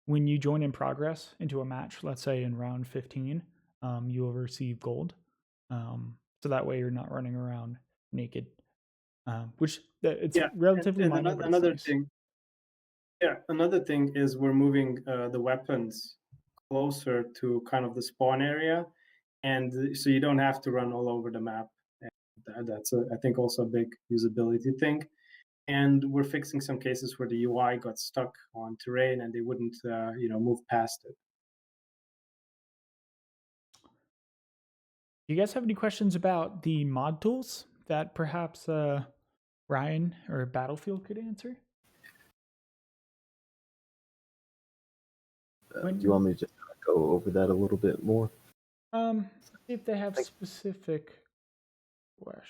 When you join in progress into a match, let's say in round 15, you will receive gold. So that way you're not running around naked, which it's relatively and minor. Another nice. thing. Yeah, another thing is we're moving the weapons closer to kind of the spawn area, and so you don't have to run all over the map. And That's I think also a big usability thing. And we're fixing some cases where the UI got stuck on terrain and they wouldn't move past it. Do you guys have any questions about the mod tools that perhaps Ryan or Battlefield could answer? Do you want me to just go over that a little bit more? See if they have specific questions.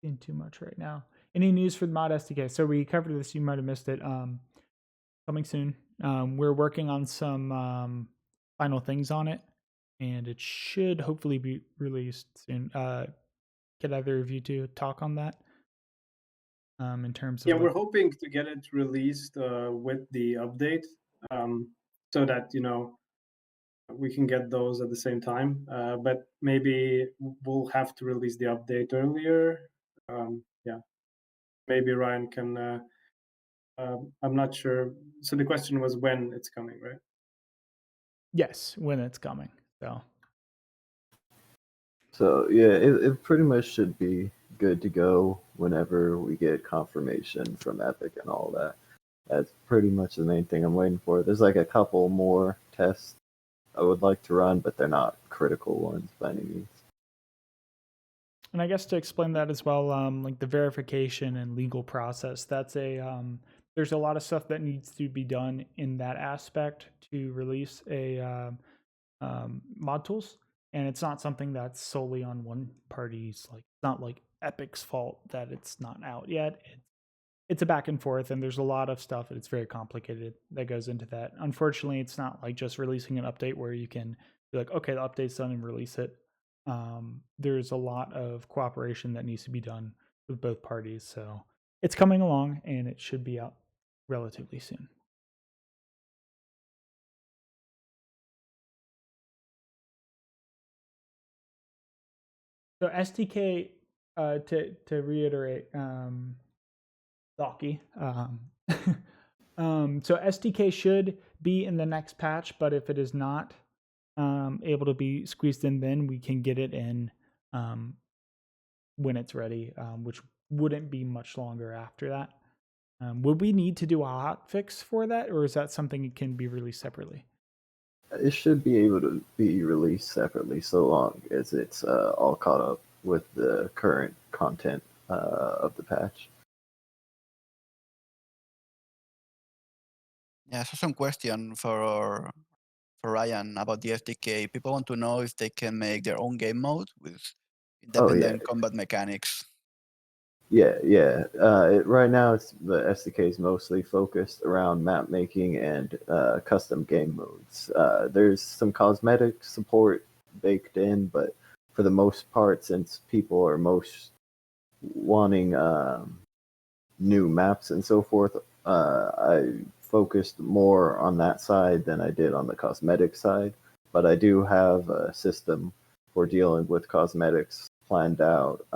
Seeing too much right now. Any news for the mod SDK? So we covered this. You might have missed it. Coming soon. We're working on some final things on it, and it should hopefully be released soon. Could either of you two talk on that? In terms of Yeah, we're hoping to get it released with the update, so that we can get those at the same time. But maybe we'll have to release the update earlier. Yeah, maybe Ryan can. I'm not sure. So the question was when it's coming, right? yes, when it's coming. So yeah, it pretty much should be good to go whenever we get confirmation from Epic and all that. That's pretty much the main thing I'm waiting for. There's like a couple more tests I would like to run, but they're not critical ones by any means. And I guess to explain that as well, like the verification and legal process, that's there's a lot of stuff that needs to be done in that aspect to release a mod tools, and it's not something that's solely on one party's. Like, it's not like Epic's fault that it's not out yet. It's a back and forth, and there's a lot of stuff, and it's very complicated that goes into that. Unfortunately, it's not like just releasing an update where you can be like, okay, the update's done and release it. There's a lot of cooperation that needs to be done with both parties, so it's coming along, and it should be out relatively soon. So SDK, to reiterate, Docky. So SDK should be in the next patch, but if it is not able to be squeezed in, then we can get it in when it's ready, which wouldn't be much longer after that. Would we need to do a hotfix for that, or is that something that can be released separately? It should be able to be released separately so long as it's all caught up with the current content of the patch. Yeah, so some question for Ryan about the SDK. People want to know if they can make their own game mode with independent combat mechanics. Yeah. Right now, the SDK is mostly focused around map making and custom game modes. There's some cosmetic support baked in, but for the most part, since people are most wanting new maps and so forth, I focused more on that side than I did on the cosmetic side. But I do have a system for dealing with cosmetics planned out.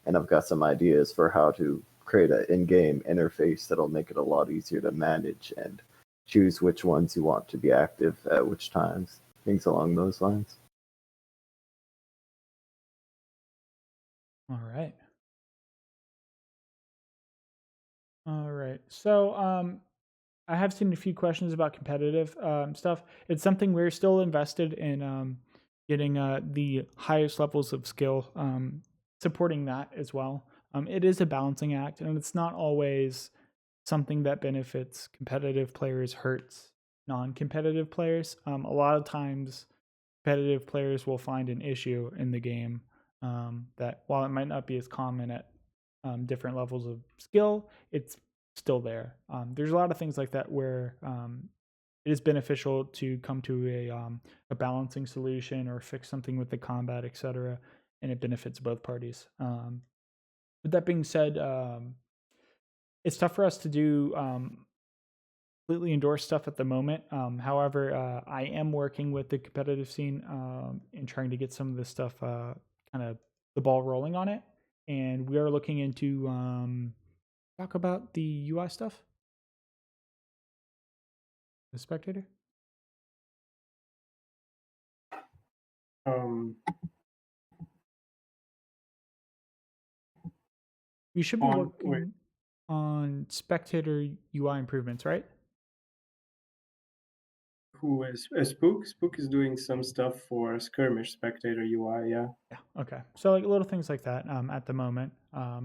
And I've got some ideas for how to create an in-game interface that'll make it a lot easier to manage and choose which ones you want to be active at which times, things along those lines. All right. So I have seen a few questions about competitive stuff. It's something we're still invested in getting the highest levels of skill, supporting that as well. It is a balancing act, and it's not always something that benefits competitive players, hurts non-competitive players. A lot of times, competitive players will find an issue in the game that, while it might not be as common at different levels of skill, it's still there. There's a lot of things like that where it is beneficial to come to a balancing solution or fix something with the combat, etc., and it benefits both parties. With that being said, it's tough for us to do completely endorse stuff at the moment. However, I am working with the competitive scene and trying to get some of this stuff kind of the ball rolling on it. And we are looking into talk about the UI stuff. The spectator. We should be working on spectator UI improvements, right? Who is Spook? Spook is doing some stuff for skirmish spectator UI. Yeah. Yeah. Okay. So like little things like that at the moment.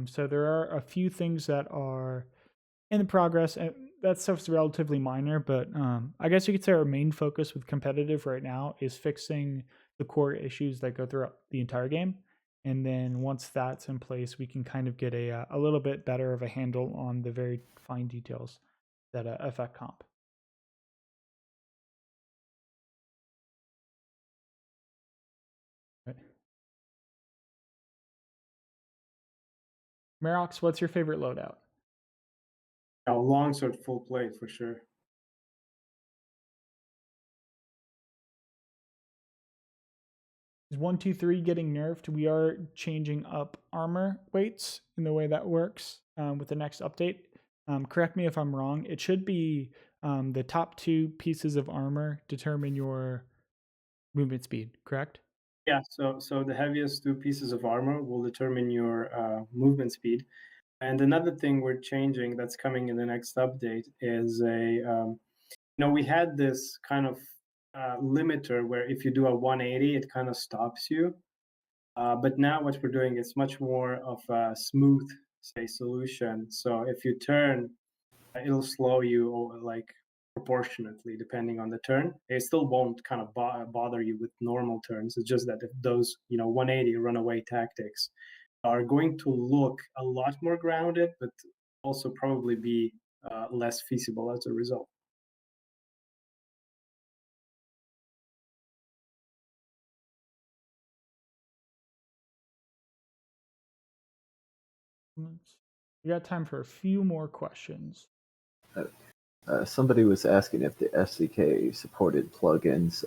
So there are a few things that are in the progress, and that stuff's relatively minor. But I guess you could say our main focus with competitive right now is fixing the core issues that go throughout the entire game. And then once that's in place, we can kind of get a little bit better of a handle on the very fine details that affect comp. Right. Merox, what's your favorite loadout? Longsword full plate for sure. Is 1, 2, 3 getting nerfed? We are changing up armor weights in the way that works with the next update. Correct me if I'm wrong. It should be the top 2 pieces of armor determine your movement speed, correct? Yeah, so the heaviest 2 pieces of armor will determine your movement speed. And another thing we're changing that's coming in the next update is we had this kind of limiter where if you do a 180, it kind of stops you. But now what we're doing is much more of a smooth, say, solution. So if you turn, it'll slow you like proportionately depending on the turn. It still won't kind of bother you with normal turns. It's just that if those 180 runaway tactics are going to look a lot more grounded, but also probably be less feasible as a result. We got time for a few more questions. Somebody was asking if the SDK supported plugins.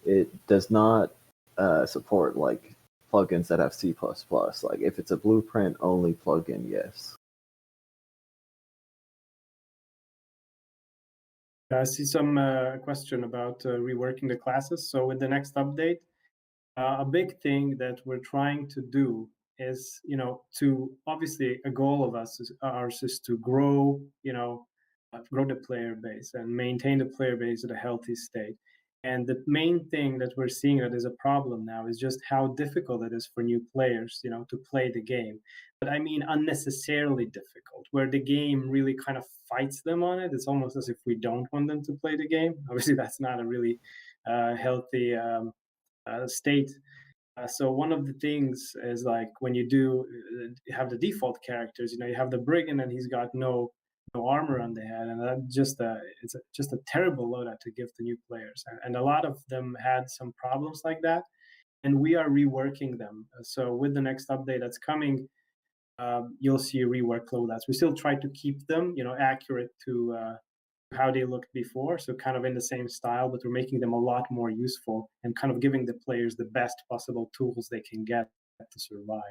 It does not support like plugins that have C++. Like if it's a blueprint only plugin, yes. I see some question about reworking the classes. So with the next update, a big thing that we're trying to do is, to obviously a goal of ours is to grow, grow the player base and maintain the player base at a healthy state. And the main thing that we're seeing that is a problem now is just how difficult it is for new players, to play the game. But I mean unnecessarily difficult, where the game really kind of fights them on it. It's almost as if we don't want them to play the game. Obviously, that's not a really healthy state. So one of the things is like when you do have the default characters, you have the brigand and he's got no armor on the head, and that it's just a terrible loadout to give to new players. And a lot of them had some problems like that, and we are reworking them. So with the next update that's coming, you'll see rework loadouts. We still try to keep them, accurate to how they looked before, so kind of in the same style, but we're making them a lot more useful and kind of giving the players the best possible tools they can get to survive.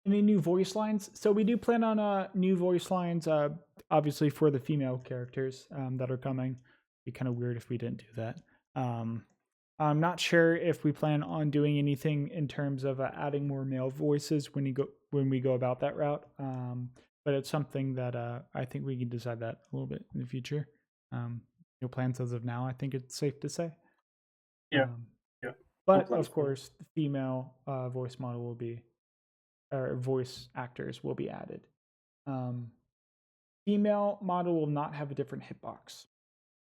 Any new voice lines? So we do plan on new voice lines, obviously for the female characters that are coming. It'd be kind of weird if we didn't do that. I'm not sure if we plan on doing anything in terms of adding more male voices when we go about that route. But it's something that I think we can decide that a little bit in the future. No plans as of now, I think it's safe to say. Yeah. But of course, the female voice model will be, or voice actors will be added. Female model will not have a different hitbox.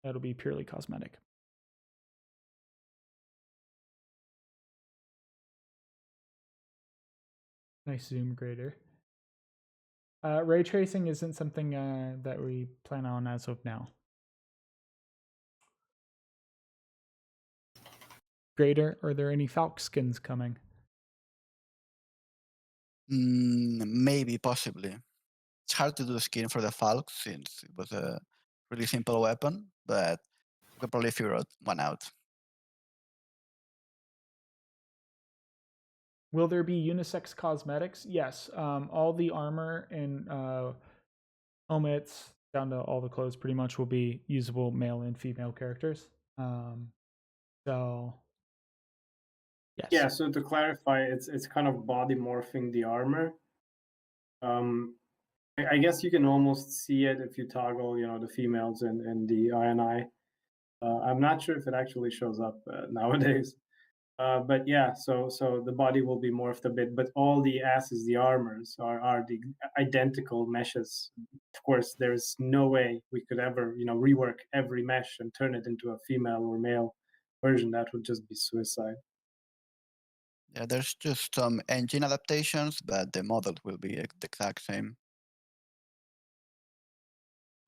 That'll be purely cosmetic. Nice zoom grader. Ray tracing isn't something that we plan on as of now. Grader, are there any Falk skins coming? Maybe, possibly. it's hard to do the skin for the Falk since it was a really simple weapon, but we could probably figure one out. Will there be unisex cosmetics? Yes. All the armor and helmets down to all the clothes pretty much will be usable male and female characters. So yes. Yeah, so to clarify, it's kind of body morphing the armor. I guess you can almost see it if you toggle, the females and the INI. I'm not sure if it actually shows up nowadays. But yeah, so the body will be morphed a bit, but all the asses, the armors are the identical meshes. Of course, there's no way we could ever, rework every mesh and turn it into a female or male version. That would just be suicide. Yeah, there's just some engine adaptations, but the model will be the exact same.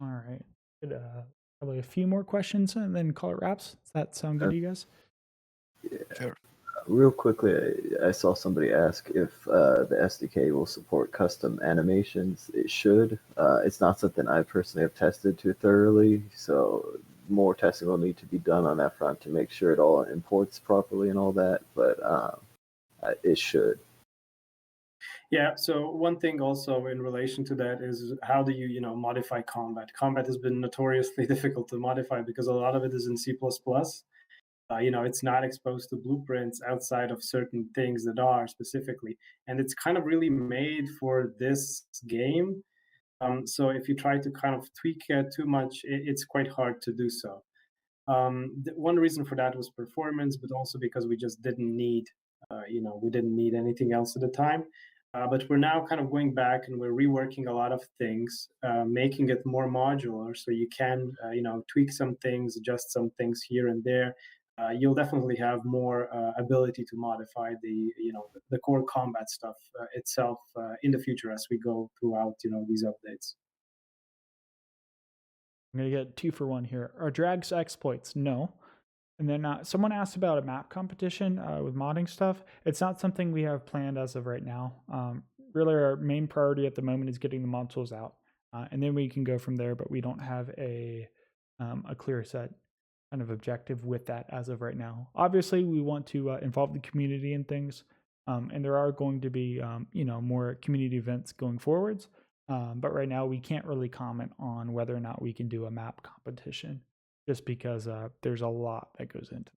All right. Good, probably a few more questions and then call it wraps. Does that sound good to you guys? Yeah. Sure. Real quickly, I saw somebody ask if the SDK will support custom animations. It should. It's not something I personally have tested too thoroughly, so more testing will need to be done on that front to make sure it all imports properly and all that, but it should. Yeah, so one thing also in relation to that is how do you, modify combat? Combat has been notoriously difficult to modify because a lot of it is in C++. It's not exposed to blueprints outside of certain things that are specifically, and it's kind of really made for this game. So if you try to kind of tweak it too much, it's quite hard to do so. One reason for that was performance, but also because we just didn't need, we didn't need anything else at the time. But we're now kind of going back and we're reworking a lot of things, making it more modular, so you can, tweak some things, adjust some things here and there. You'll definitely have more ability to modify the core combat stuff itself in the future as we go throughout, these updates. I'm gonna get 2 for 1 here. Are drags exploits? No. And then someone asked about a map competition with modding stuff. It's not something we have planned as of right now. Really, our main priority at the moment is getting the modules out, and then we can go from there. But we don't have a clear set kind of objective with that as of right now. Obviously, we want to involve the community in things, and there are going to be more community events going forwards. But right now, we can't really comment on whether or not we can do a map competition, just because there's a lot that goes into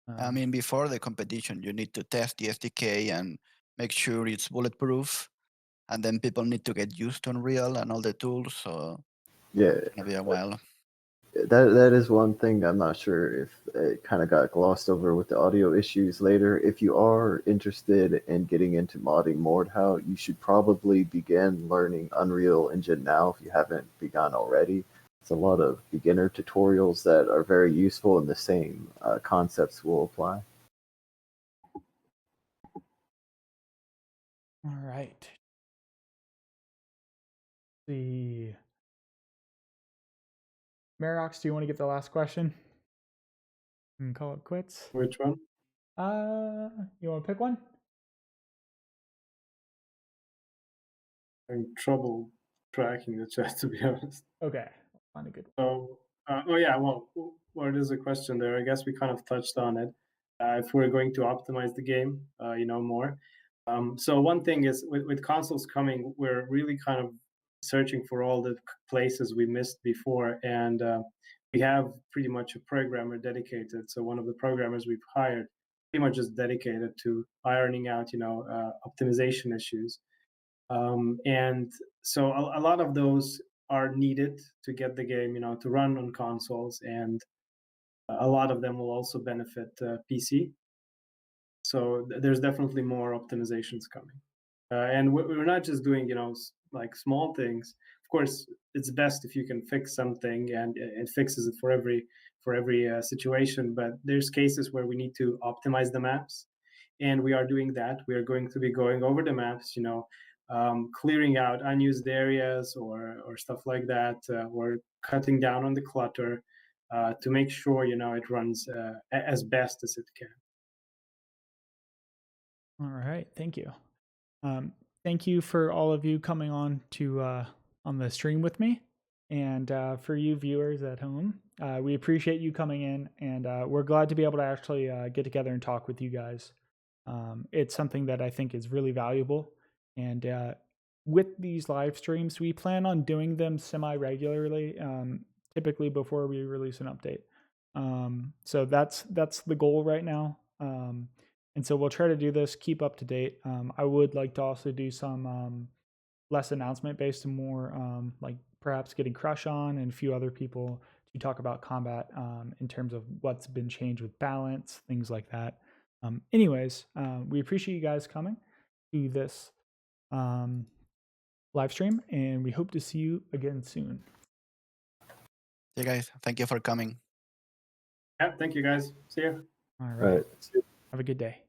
it. I mean, before the competition, you need to test the SDK and make sure it's bulletproof, and then people need to get used to Unreal and all the tools. So Yeah, it's gonna be a while. that is one thing. I'm not sure if it kind of got glossed over with the audio issues later. If you are interested in getting into modding Mordhau, you should probably begin learning Unreal Engine now if you haven't begun already. It's a lot of beginner tutorials that are very useful, and the same concepts will apply. All right. The Marox, do you want to get the last question and call it quits? Which one? You want to pick one? I'm in trouble tracking the chat, to be honest. Okay, I'll find a good one. So, oh yeah, well, what is the question there? I guess we kind of touched on it. If we're going to optimize the game, more. So one thing is with consoles coming, we're really kind of searching for all the places we missed before, and we have pretty much a programmer dedicated. So one of the programmers we've hired, pretty much just dedicated to ironing out, optimization issues. And so a lot of those are needed to get the game, to run on consoles, and a lot of them will also benefit PC. So there's definitely more optimizations coming, and we're not just doing, like small things. Of course, it's best if you can fix something and it fixes it for every situation. But there's cases where we need to optimize the maps, and we are doing that. We are going to be going over the maps, clearing out unused areas or stuff like that, or cutting down on the clutter to make sure it runs as best as it can. All right, thank you. thank you for all of you coming on the stream with me, and for you viewers at home, we appreciate you coming in, and we're glad to be able to actually get together and talk with you guys. It's something that I think is really valuable, and with these live streams, we plan on doing them semi-regularly, typically before we release an update. So that's the goal right now. And so we'll try to do this, keep up to date. I would like to also do some less announcement based and more like perhaps getting Crush on and a few other people to talk about combat in terms of what's been changed with balance, things like that. Anyways, we appreciate you guys coming to this live stream, and we hope to see you again soon. Hey guys, thank you for coming. Yeah, thank you guys. See you. All All right. right. Have a good day.